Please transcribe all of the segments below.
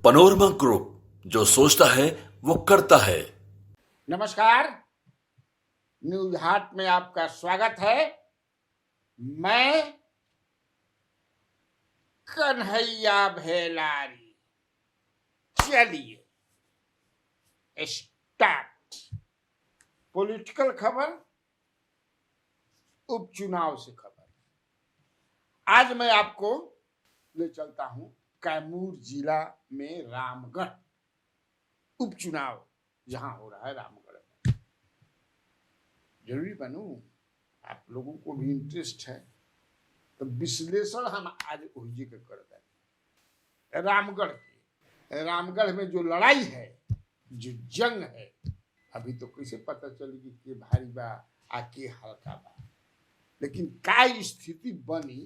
Panorama group, जो सोचता है वो करता है। नमस्कार, न्यूज हाट में आपका स्वागत है। मैं कन्हैया भेलारी। चलिए स्टार्ट। पॉलिटिकल खबर, उपचुनाव से खबर। आज मैं आपको ले चलता हूं कैमूर जिला में रामगढ़ उपचुनाव जहां हो रहा है। रामगढ़ में जरूरी बनू, आप लोगों को भी इंटरेस्ट है तो विश्लेषण हम आज ओहिजे के करते हैं। रामगढ़ में जो लड़ाई है, जो जंग है, अभी तो कैसे पता चलेगी कि भारी बा आ के हल्का बा, लेकिन का स्थिति बनी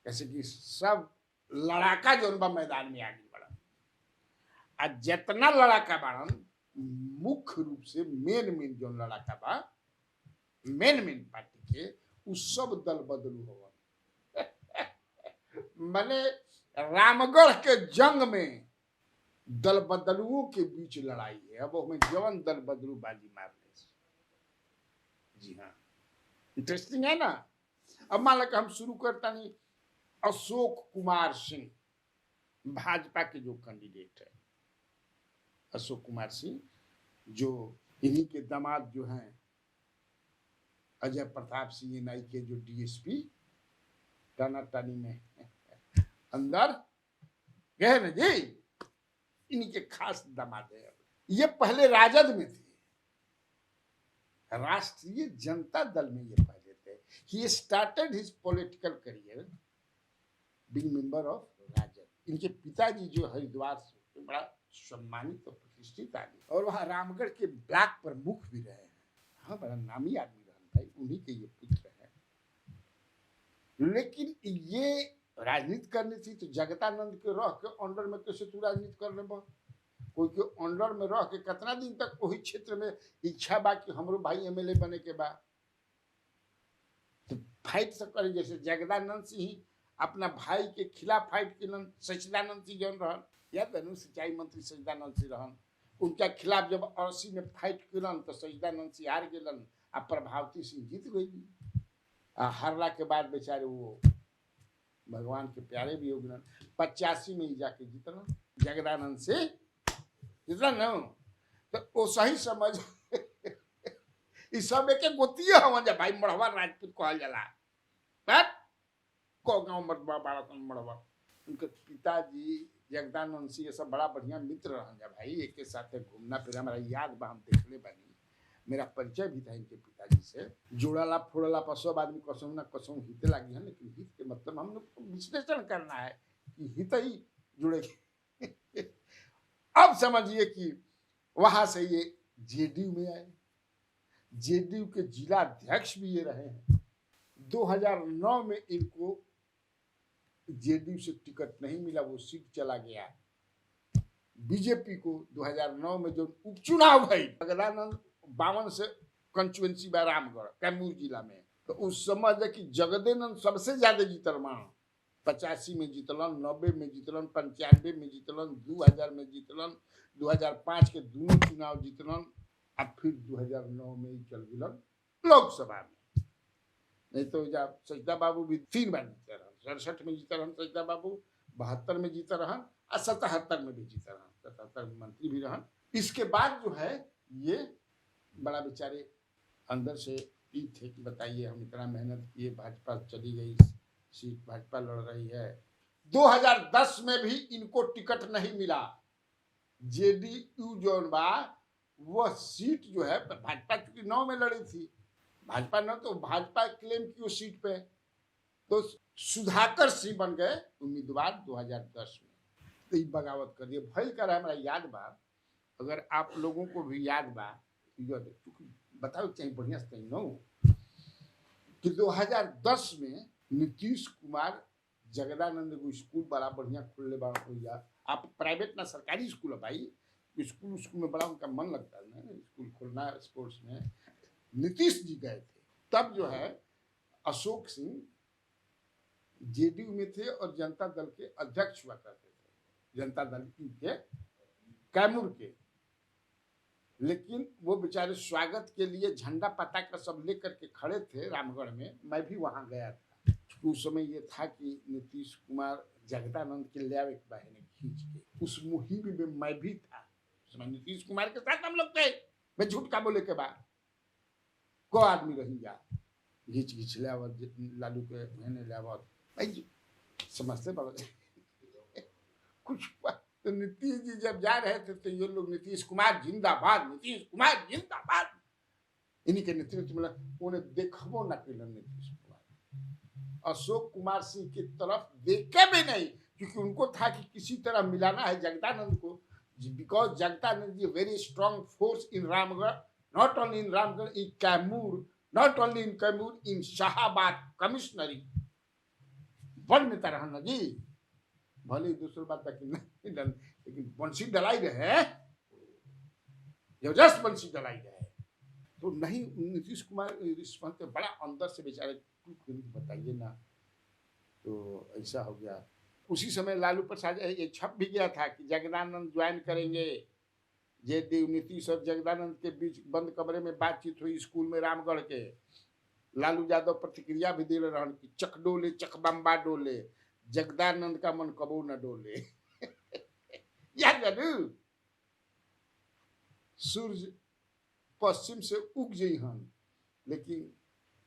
जैसे कि सब लड़ाका जो बा मैदान में आगे बढ़ा। आज जितना लड़ाका बाड़न, मुख्य रूप से मेन जो लड़ाका बा, मेन पार्टी के उ सब दल बदलू हो। मैंने रामगढ़ के जंग में दल बदलुओं के बीच लड़ाई है। अब हमें जवन दल बदलू बाजी मार ले। जी हाँ, इंटरेस्टिंग है ना। अब मान लो हम शुरू करता नहीं, अशोक कुमार सिंह भाजपा के जो कैंडिडेट है, अशोक कुमार सिंह जो इन्हीं के दामाद जो हैं अजय प्रताप सिंह एनआई के जो डीएसपी टानाटानी में अंदर गए ना जी, इन्हीं के खास दामाद है। ये पहले राजद में थे, राष्ट्रीय जनता दल में ये पहले थे। He started his political career being member of RJD. इनके पिताजी जो हरिद्वार से बड़ा सम्मानित और प्रतिष्ठित आदमी, और वहां रामगढ़ के ब्लॉक प्रमुख भी रहे हैं। हाँ, बड़ा नामी आदमी रहन भाई, उन्हीं के ये पुत्र है। लेकिन ये राजनीति करनी थी तो जगदानंद के रह के अंडर में कैसे तू राजनीति कर ले? कोई के अंडर में रह के कितना दिन तक वही क्षेत्र में इच्छा बा कि हमरो भाई एमएलए बने के बा, तो फाइट से करे। जैसे जगदानंद सिंह अपना भाई के खिलाफ फाइट किलन, सचिदानंद सिंह जौन रहन, याद है, सिंचाई मंत्री सचिदानंद सिंह रहन, उनका खिलाफ जब 80 में फाइट किलन तो सचिदानंद सिंह हार गेलन आ प्रभावती सिंह जीत गई। हारला के बाद बेचारे वो भगवान के प्यारे भी हो गए। 85 में ही जाके जीतना जगदानंद से जितना न, तो वो सही समझ इस सब एक गोतिया हम जा भाई, मड़वा राजपूत कहल जाला। बट को गांव मरवा बाड़ा मड़वा, उनके पिताजी जगदानंद सिंह ये सब बड़ा बढ़िया मित्र रहन जा भाई। एक के साथ घूमना फिरना हमारा याद बा, हम देखले बानी, मेरा परिचय भी था इनके पिताजी से। जोड़ाला फोड़ला पर सब आदमी कसम ना कसम हिते लगी है, लेकिन हित के मतलब हम लोग को विश्लेषण करना है कि हित ही जुड़ेगी। अब समझिए कि वहां से ये जेडीयू में आए, जेडीयू के जिला अध्यक्ष भी ये रहे हैं। 2009 में इनको जेडीयू से टिकट नहीं मिला, वो सीट चला गया बीजेपी को। 2009 में जो उपचुनाव है, जगदानंद 52 से कंस्टिट्यूएंसी बा रामगढ़ कैमूर जिला में, तो उस समय कि जगदानंद सबसे ज्यादा जीतल मान। 85 में जीतलन, 90 में जीतलन, 95 में जीतलन, 2000 में जीतलन, 2005 के दोनों चुनाव जीतलन, अब फिर 2009 में ही चल गलन लोकसभा में। नहीं तो जब सचिदा बाबू भी 3 बार जीते रहन, 67 में जीते रहन सचिदा बाबू, 72 में जीते रहन और 77 में भी जीते रहन, 77 में मंत्री भी रहन। इसके बाद जो है ये बड़ा बेचारे अंदर से ई थे कि बताइए हम इतना मेहनत किए, भाजपा चली गई, सीट भाजपा लड़ रही है। 2010 में भी इनको टिकट नहीं मिला। जेडीयू जो बा वह सीट जो है, भाजपा चूंकि 9 में लड़ी थी, भाजपा न तो भाजपा क्लेम की उस सीट पे, तो सुधाकर सिंह बन गए उम्मीदवार 2010 में। तो ये बगावत कर दिए भय कर हमारा याद बा। अगर आप लोगों को भी याद बा, बताओ चाहिए बढ़िया से नो, कि 2010 में नीतीश कुमार जगदानंद को स्कूल बड़ा बढ़िया खुलने बड़ा भैया। आप प्राइवेट ना सरकारी स्कूल है भाई, स्कूल में बड़ा उनका मन लगता है ना, स्कूल खोलना स्पोर्ट्स में। नीतीश जी गए थे, तब जो है अशोक सिंह जेडीयू में थे और जनता दल के अध्यक्ष हुआ करते थे। जनता दल के कैमूर के। लेकिन वो बेचारे स्वागत के लिए झंडा पताका सब लेकर के खड़े थे रामगढ़ में, मैं भी वहां गया था। उस समय ये था कि नीतीश कुमार जगदानंद के ले आवे बहने खींच के, उस मुहिम में मैं भी था। उस समय नीतीश कुमार के साथ हम लोग थे। मैं झूठ का बोले के बाद को आदमी रही जा घींच घींच ले आवत लालू के बहने ले आवत भाई समझते बाबा कुछ तो नीतीश जी जब जा रहे थे तो ये लोग नीतीश कुमार जिंदाबाद, नीतीश कुमार जिंदाबाद, इन्हीं के नेतृत्व में उन्हें देखबो न कैलन नीतीश कुमार। अशोक कुमार सिंह की तरफ देखे भी नहीं, क्योंकि उनको था कि किसी तरह मिलाना है जगदानंद को, because Jagdanand is very strong force in Ramgarh, not only in Ramgarh, in Kaimur, not only in Kaimur, in Shahabad commissionary बड़ नेता रहना जी। भले दूसरी बात है कि नहीं लेकिन बंसी डलाई रहे, जबरदस्त बंसी डलाई रहे। तो नहीं नीतीश कुमार रिस्पॉन्स बड़ा अंदर से बेचारे बताइए ना, तो ऐसा हो गया। उसी समय लालू प्रसाद ये छप भी गया था कि जगदानंद ज्वाइन करेंगे। जेडीयू नीतीश और जगदानंद के बीच बंद कमरे में बातचीत हुई स्कूल में रामगढ़ के। लालू यादव प्रतिक्रिया भी दे रहे कि चक डोले चक बम्बा डोले, जगदानंद का मन कबो न डोले। याद करू सूर्य पश्चिम से उग जाइ हन, लेकिन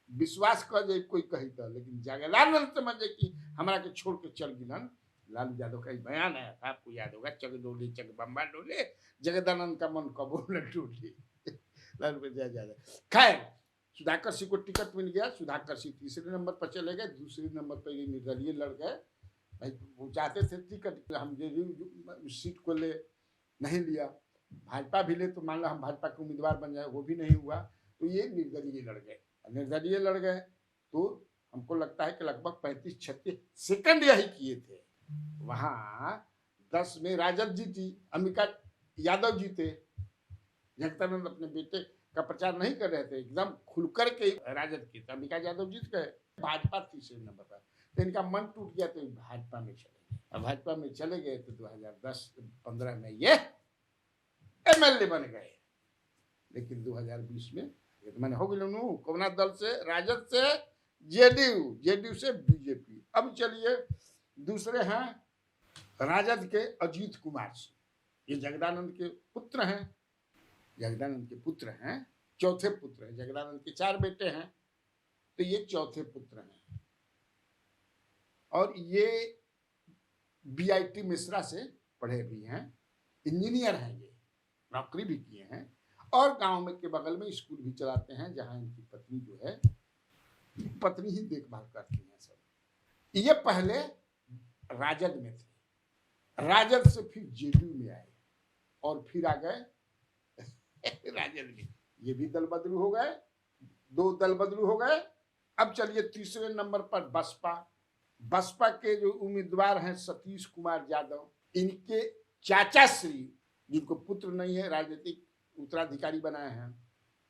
विश्वास कर जाए कोई कही था, लेकिन जगदानंद समझे कि हमारा के छोड़ के चल गिलन। लालू यादव का बयान आया था, आपको याद होगा, चक डोले चक बम्बा डोले, जगदानंद का मन कबो न डोले। लालू प्रसाद यादव। खैर सुधाकर सिंह को टिकट मिल गया, सुधाकर सिंह तीसरे नंबर पर चले गए, दूसरे नंबर पर ये निर्दलीय लड़ गए। भाई वो चाहते थे टिकट, हम जेडीयू सीट को ले नहीं लिया, भाजपा भी ले तो मान लो हम भाजपा के उम्मीदवार बन जाए, वो भी नहीं हुआ, तो ये निर्दलीय लड़ गए। निर्दलीय लड़ गए तो हमको लगता है कि लगभग 35-36 सेकंड यही किए थे। वहां 10 में राजद जीती, अंबिका यादव जीते। जगदानंद अपने बेटे का प्रचार नहीं कर रहे थे, एकदम खुलकर के राजद की, तो अंबिका यादव जीत गए। भाजपा तीसरे नंबर पर, तो इनका मन टूट गया तो भाजपा में चले गए। अब भाजपा में चले गए तो 2010-15 में ये एमएलए बन गए। लेकिन 2020 में मैंने हो गई कोना दल से, राजद से जेडीयू, जेडीयू से बीजेपी। अब चलिए दूसरे हैं राजद के अजीत कुमार सिंह, ये जगदानंद के पुत्र हैं। जगदानंद के पुत्र हैं, चौथे पुत्र हैं। जगदानंद के 4 बेटे हैं, तो ये चौथे पुत्र हैं। और ये बीआईटी मिश्रा से पढ़े भी हैं, इंजीनियर हैं, ये नौकरी भी किए हैं, और गांव में के बगल में स्कूल भी चलाते हैं, जहां इनकी पत्नी जो है, पत्नी ही देखभाल करती हैं सब। ये पहले राजद में थे, राजद से फिर जेडीयू में आए, और फिर आ गए राजद में। ये भी दल बदलू हो गए, 2 दल बदलू हो गए। अब चलिए तीसरे नंबर पर बसपा। बसपा के जो उम्मीदवार हैं सतीश कुमार यादव, इनके चाचा श्री, जिनको पुत्र नहीं है, राजनीतिक उत्तराधिकारी बनाए हैं।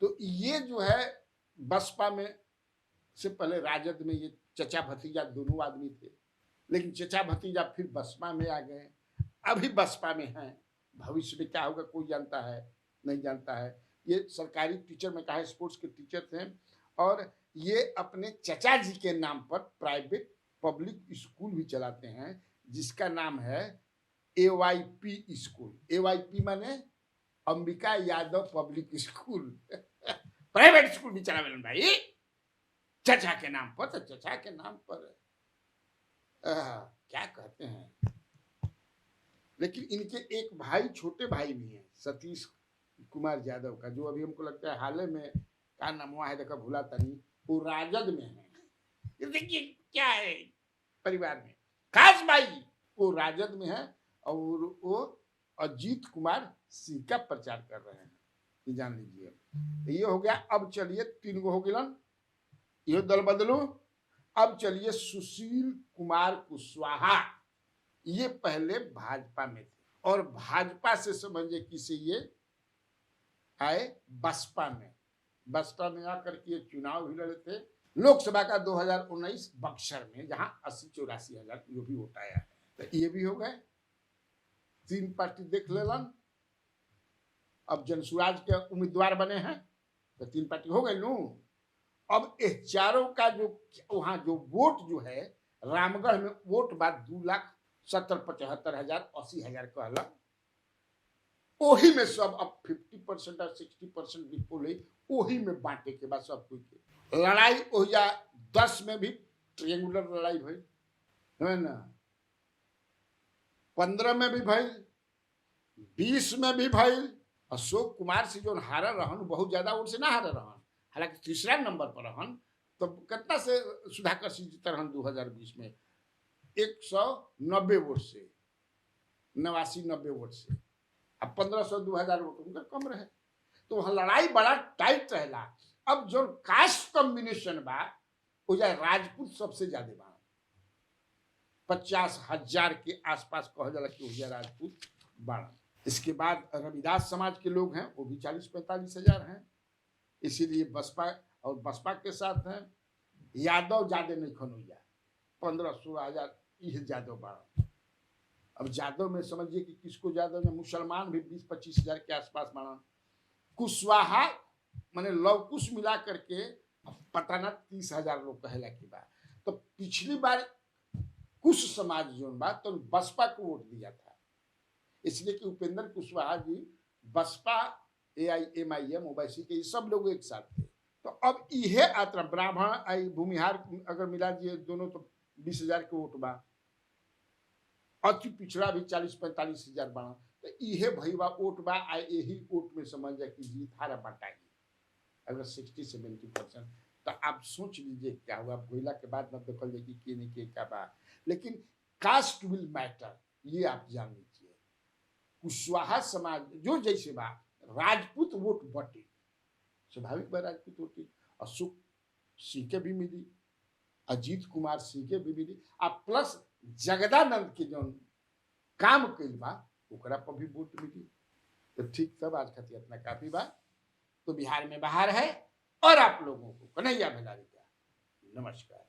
तो ये जो है बसपा में से पहले राजद में ये चचा भतीजा दोनों आदमी थे, लेकिन चचा भतीजा फिर बसपा में आ गए, अभी बसपा में हैं। भविष्य में क्या होगा कोई जानता है नहीं जानता है। ये सरकारी टीचर में कहा, स्पोर्ट्स के टीचर थे, और ये अपने चचा जी के नाम पर प्राइवेट पब्लिक स्कूल भी चलाते हैं, जिसका नाम है AYP स्कूल। AYP माने Ambika Yadav public school. Private school भी चला भाई चचा के नाम पर। तो चचा के नाम पर क्या कहते हैं। लेकिन इनके एक भाई, छोटे भाई भी हैं, सतीश कुमार यादव का, जो अभी हमको लगता है हाल में क्या नाम हुआ है, देखा भूला नहीं, वो राजद में है। देखिए क्या है परिवार में खास भाई, वो राजद में है, और वो अजीत कुमार सिंह का प्रचार कर रहे हैं, ये जान लीजिए। ये हो गया। अब चलिए 3 गो हो गिलन, ये दल बदलू। अब चलिए सुशील कुमार कुशवाहा, ये पहले भाजपा में थे, और भाजपा से समझिए किसे ये आए बसपा में। बसपा में आकर के चुनाव भी लड़े थे, लोकसभा का 2019 बक्सर में, जहां 80-84 हजार जो भी वोट आया है। तो ये भी हो गए। 3 पार्टी देख लेलन। अब जनसुराज के उम्मीदवार बने हैं तो 3 पार्टी हो गई लू। अब इस चारों का जो वहां जो वोट जो है रामगढ़ में वोट बात 2,70,75,000 80,000 कहला। ओही में सब अब 50% और 60% भी पोले ओही में बांटे के बाद सब कोई के लड़ाई हो जा। 10 में भी ट्रिएंगुलर लड़ाई भई है ना, 15 में भी भई, 20 में भी भई। अशोक कुमार से जो हारा रहन बहुत ज्यादा वोट से ना हारा रहन, हालांकि तीसरा नंबर पर रहन। तो कितना से सुधाकर सिंह जीते रहन 2020 में 190 वोट से, 89-90 वोट से। अब 1500-2000 वोट उनका कम रहे तो वहां लड़ाई बड़ा टाइट रहेला। अब जो कास्ट कॉम्बिनेशन बा हो जाए राजपूत सबसे ज्यादा बा, 50,000 के आसपास कह जाला कि हो जाए राजपूत बाड़ा। इसके बाद रविदास समाज के लोग हैं वो भी 40-45 हजार हैं, इसीलिए बसपा और बसपा के साथ हैं। यादव ज्यादा नहीं खनोया 15-16 हजार यह यादव बाड़ा। अब यादव में समझिए कि किसको यादव में मुसलमान भी 20-25 हजार के आसपास बाड़ा। कुशवाहा माने लवकुश मिला करके पता ना 30,000 लोग कहला की बात। तो पिछली बार कुश समाज जो बात तो बसपा को वोट दिया था, इसलिए कि उपेंद्र कुशवाहा जी बसपा AIMIM ओवैसी के सब लोग एक साथ थे। तो अब इहे आत्रा ब्राह्मण आई भूमिहार अगर मिला दिए दोनों तो 20,000 के वोट बा। अति पिछड़ा भी 40-45 हजार बना। तो इहे भईवा वोट बा आ यही वोट में समझ जाए कि जीत हारा बटाई अगर 60-70%। तो आप सोच लीजिए क्या हुआ भोला के बाद न देखल जाए कि नहीं के का बा। लेकिन कास्ट विल मैटर ये आप जान लीजिए। कुशवाहा समाज जो जैसे बा राजपूत वोट बटे, स्वाभाविक बा राजपूत वोट। अशोक सिंह के भी मिली, अजीत कुमार सिंह के भी मिली, आ प्लस जगदानंद के जो काम कैल बा ओकरा पर भी वोट मिली। तो ठीक तब आज खातिर इतना काफी बा। तो बिहार में बाहर है और आप लोगों को कन्हैया भेलारी का नमस्कार।